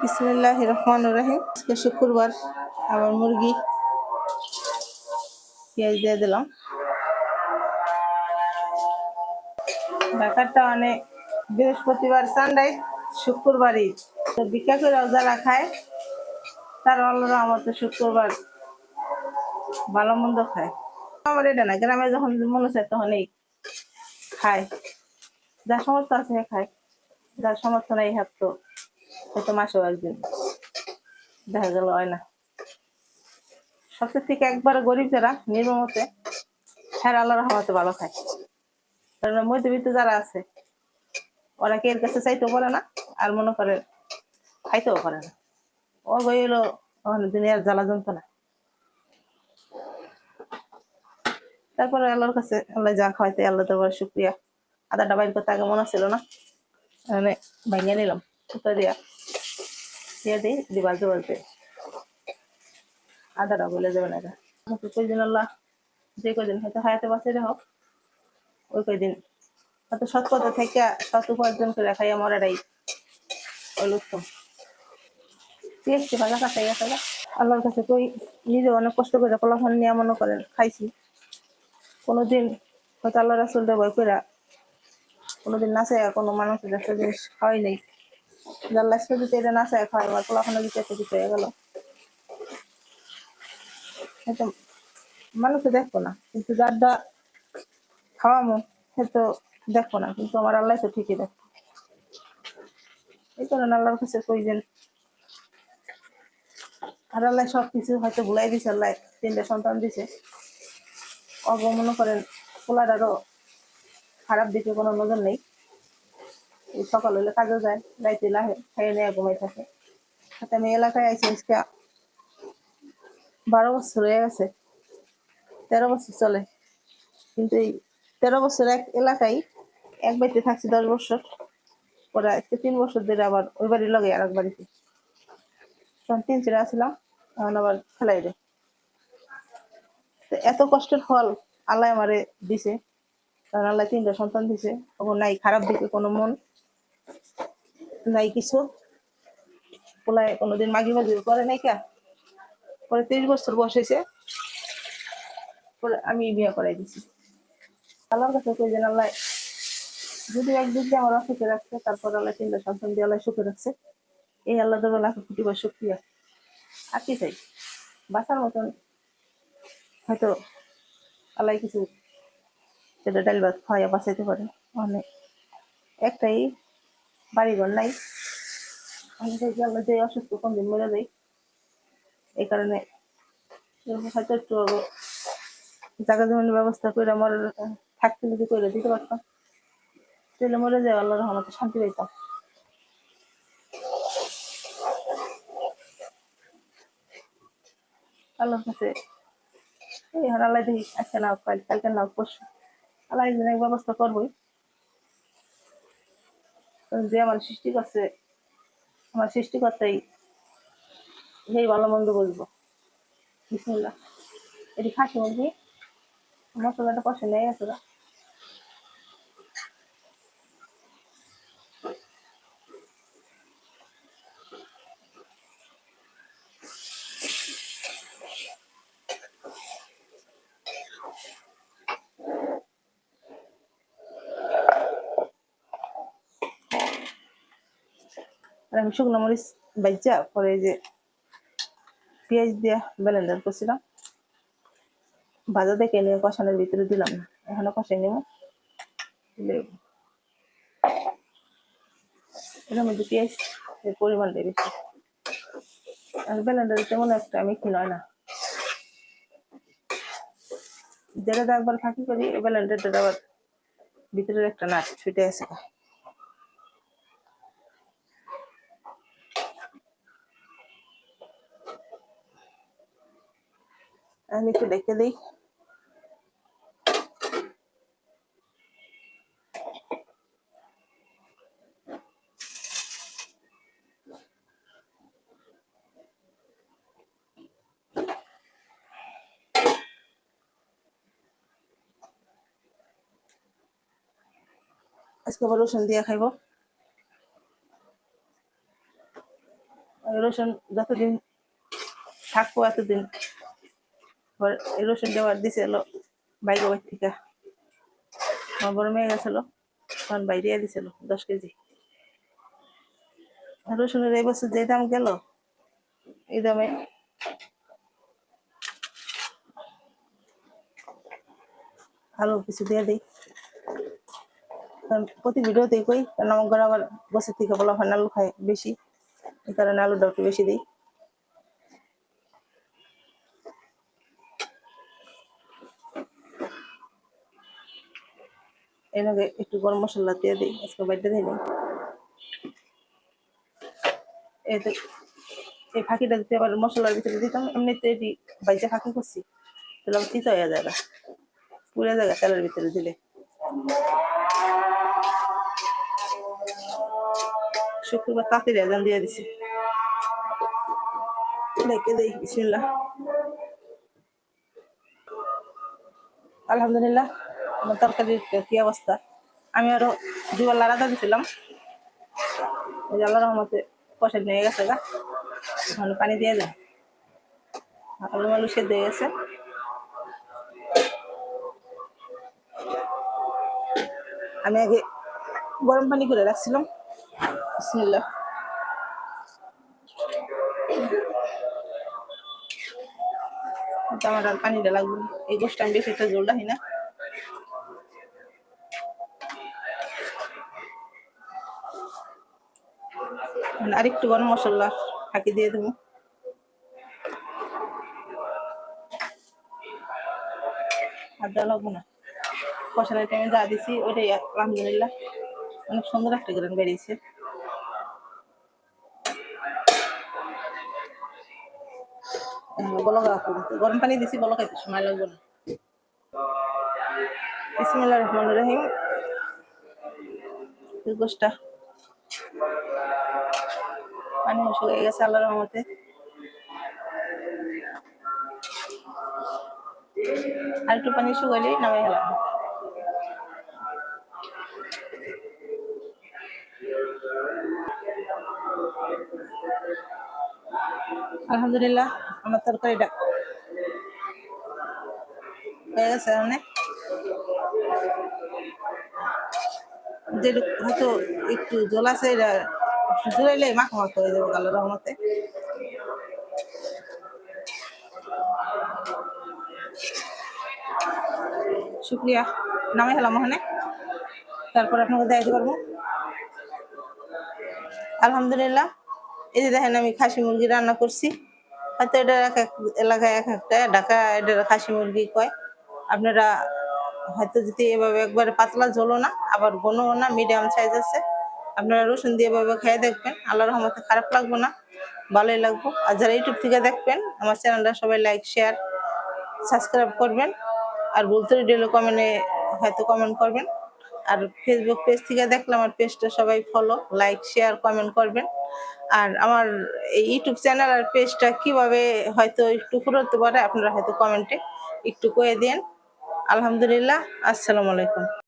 বিসমিল্লাহির রহমানির রহিম। আজকে শুক্রবার, আবার মুরগি পেঁয়াজ দিয়ে দিলাম। ঢাকারটা অনেক বৃহস্পতিবার সানডে, শুক্রবারই তো ভিক্ষা করে যারা খায় তার আল্লাহর রহমতে শুক্রবার ভালো মন্দ খায়। আমার এটা না, গ্রামে যখন মনে চায় তখন এই খায়, যার সমর্থ আছে খায়, যার সমর্থ নেই হাত তো হয়তো মাসেও একদিন দেখা গেল হয় না। সবচেয়ে থেকে একবার গরিব যারা নির্মমতে হ্যাঁ আল্লাহর রহমতে ভালো খায়, কারণ মধ্যবিত্ত যারা আছে ওরা কে এর কাছে চাইতেও পারে না, আর মনে করে খাইতেও পারে না। ও গইলো দুনিয়ার জ্বালা যন্ত্রণা। তারপরে আল্লাহর কাছে আল্লাহ যা খাওয়াইতে আল্লাহ তোমার শুক্রিয়া। আদাটা বাইর করতে আগে মনে ছিল না, মানে ভাঙিয়ে নিলাম সুতা দিয়া দিয়ে দিই বাজতে বাজতে আদাটা বলে যাবে না। এটা কইদিন আল্লাহ যে কয়দিন হয়তো হায়াতে বাঁচিয়ে হোক, ওই কয়দিন হয়তো সৎ কথা থেকে সৎ উপার্জন করে খাই আমার এটাই ওই উত্তম। পেয়েছি ভাজা কাটাই গেছে। আল্লাহর কাছে কই নিজে অনেক কষ্ট করে ফলাফল নিয়ে মনে করেন খাইছি। কোনোদিন হয়তো আল্লাহ রাসূলদের ভয় করে কোনোদিন না চায় কোনো মানুষের একটা জিনিস খাওয়াই নেই, আল্লাহ যদি এটা না চায় খাওয়াই আমার ফলাফল দিতে একটা কিছু হয়ে গেল, হয়তো মানুষে দেখবো না, কিন্তু যারটা খাওয়ামো সে তো দেখবো না, কিন্তু আমার আল্লাহ তো ঠিকই দেখবো। এই কারণে আল্লাহর কাছে কই যেন আর আল্লাহ সবকিছু হয়তো ভুলাই দিছে, আল্লাহ 3টা সন্তান দিছে, অগ মনে করেন পোলাটারও খারাপ দিকে কোনো নজর নেই। এই সকাল হলে কাজে যায়, রাইতে লাহে খাইয়ে নিয়ে ঘুমাই থাকে। সাথে আমি এলাকায় আইসি আজকে 12 বছর হয়ে গেছে, 13 বছর চলে, কিন্তু এই 13 বছর এক এলাকায় এক বাড়িতে থাকছি 10 বছর, পরে আজকে 3 বছর ধরে আবার ওই বাড়ির লগে আর এক বাড়িতে, তখন 3 ছেড়ে আসলাম, এখন আবার ফেলাই দেয়। এত কষ্টের ফল আল্লাহ আমারে দিছে, কারণ আল্লাহ 3টা সন্তান দিছে, তখন নাই খারাপ দিকে কোনো মন নাই কিছু। পোলায় কোনোদিন মাগি মাগি করে নাই কা, পরে 30 বছর বয়স হয়েছে, পরে আমি বিয়ে করাই দিছি। আল্লাহর কাছে কই যেন আল্লাহ যদি একদিক দিয়ে আমার সুখে রাখছে, তারপর আল্লাহ 3টা সন্তান দিয়ে আল্লাহ সুখে রাখছে, এই আল্লাহ দেওয়া লাখ কোটি বার শুকরিয়া। আর কি চাই, বাঁচার মতন হয়তো আল্লাহ কিছু সেটা ডাল ভাত খাওয়াইয়া বাঁচাইতে পারে। অনেক একটাই বাড়িঘর নাই, অনেক আল্লাহ যে অসুস্থ কোন দিন মরে যাই, এই কারণে হয়তো একটু জায়গা জমির ব্যবস্থা করে মরে থাকতে যদি করে দিতে পারতাম, তাহলে মরে যায় আল্লাহর রহমতে শান্তি পাইতাম। আল্লাহর কাছে এই এখন আল্লাহ দেখি আজকে নাও কালকে নাও পরশু আল্লাহ একদিন এক ব্যবস্থা করবোই। যে আমার সৃষ্টি করছে, আমার সৃষ্টিকর্তাই এই ভালো মন্দ বলবো। বিসমিল্লাহ। এটি খাসি মুরগি, মশলাটা পছন্দ হয়ে গেছে। আর আমি শুকনো মরিচ বাইজা পরে যে পেঁয়াজ দিয়া ব্লেন্ডার করছিলাম, ভাজা দেখে নিয়ে কষানোর ভিতরে দিলাম না, এখনো কষাই নেব। এটার মধ্যে পেঁয়াজ পরিমাণটা বেশি, আর ব্লেন্ডারে তেমন একটা মিষ্টি নয় না, যেটা একবার ফাঁকি করি এই ব্লেন্ডারটা আবার ভিতরের একটা নাট ছুটে আছে। আমি একটু ডেকে দিই। আজকে আবার রসুন দিয়ে খাইব। রসুন যতদিন থাকবো এতদিন এই রসুন দেওয়ার দিছে এলো বাইরে বাড়ি থেকে আমার বড় মেয়ে গেছিল তখন বাইরে দিছিল 10 কেজি রসুনের এই বছর যে দাম গেল এই দামে আলু কিছু দিয়ে দিই প্রতি ভিডিওতে কই কারণ আমার ঘরে আবার বছর থেকে বলা হয় আলু খায় বেশি এই কারণে আলুটা একটু বেশি দিই এর আগে একটু গরম মশলা দিয়ে দিই আজকে বাইরে দিই এতে এই ফাঁকিটা দিতে আবার মশলার ভিতরে দিতাম এমনিতে এটি বাইরে ফাঁকি করছি তাহলে আবার তিতা হয়ে যায় পুড়ে যায় তেলের ভিতরে দিলে শুক্রবার তাঁতির আজান দিয়ে দিছি দেখে দিই বিসমিল্লাহ আলহামদুলিল্লাহ আমার তরকারির কি অবস্থা আমি আরো দুবেলা রাধা দিছিলাম ওই যে আল্লাহ রহমতে কষে নিয়ে গেছে গা ওখানে পানি দিয়ে দেয় আলু আলু সেদ্ধ হয়ে গেছে আমি আগে গরম পানি করে রাখছিলাম বিসমিল্লাহ আমার আর পানিটা লাগবে এই গোষ্ঠটা আমি বেশি একটা জল রাখি না আরেকটু গরম মশলা ফাঁকি দিয়ে দেবো আর দেওয়া লাগবো না কষানোর টাইমে যা দিছি ওইটাই আলহামদুলিল্লাহ অনেক সুন্দর একটা গ্রান বেরিয়েছে বলকা গরম পানি দিছি বলকাইতে সময় লাগবে না বিসমিল্লাহির রহমানির রহিম গোষ্ঠটা পানি শুকিয়ে গেছে আল্লাহর রহমতে আর একটু পানি শুকাইলেই নামাই গেলাম আলহামদুলিল্লাহ আমার তরকারিটা হয়ে গেছে অনেক যেটুকু হয়তো একটু জল আছে এটা জোরাইলে মাখা মাখা হয়ে যাবে আল্লাহর রহমতে শুক্রিয়া নামে হলাম ওখানে তারপর আপনাকে দেখাতে পারবো আলহামদুলিল্লাহ এই যে দেখেন আমি খাসি মুরগি রান্না করছি হয়তো এটা এক এক এলাকায় এক একটা ঢাকা এটা খাসি মুরগি কয় আপনারা হয়তো যদি এভাবে একবারে পাতলা ঝোলও না আবার ঘনও না মিডিয়াম সাইজ আছে আপনারা রসুন দিয়ে এভাবে খেয়ে দেখবেন আল্লাহর রহমতে খারাপ লাগবে না ভালোই লাগবে আর যারা ইউটিউব থেকে দেখবেন আমার চ্যানেলটা সবাই লাইক শেয়ার সাবস্ক্রাইব করবেন আর বলতে দিলে কমেন্টে হয়তো কমেন্ট করবেন আর ফেসবুক পেজ থেকে দেখলে আমার পেজটা সবাই ফলো লাইক শেয়ার কমেন্ট করবেন আর আমার এই ইউটিউব চ্যানেল আর পেজটা কিভাবে হয়তো একটু ফুরোতে পারে আপনারা হয়তো কমেন্টে একটু কয়ে দেন আলহামদুলিল্লাহ আসসালামু আলাইকুম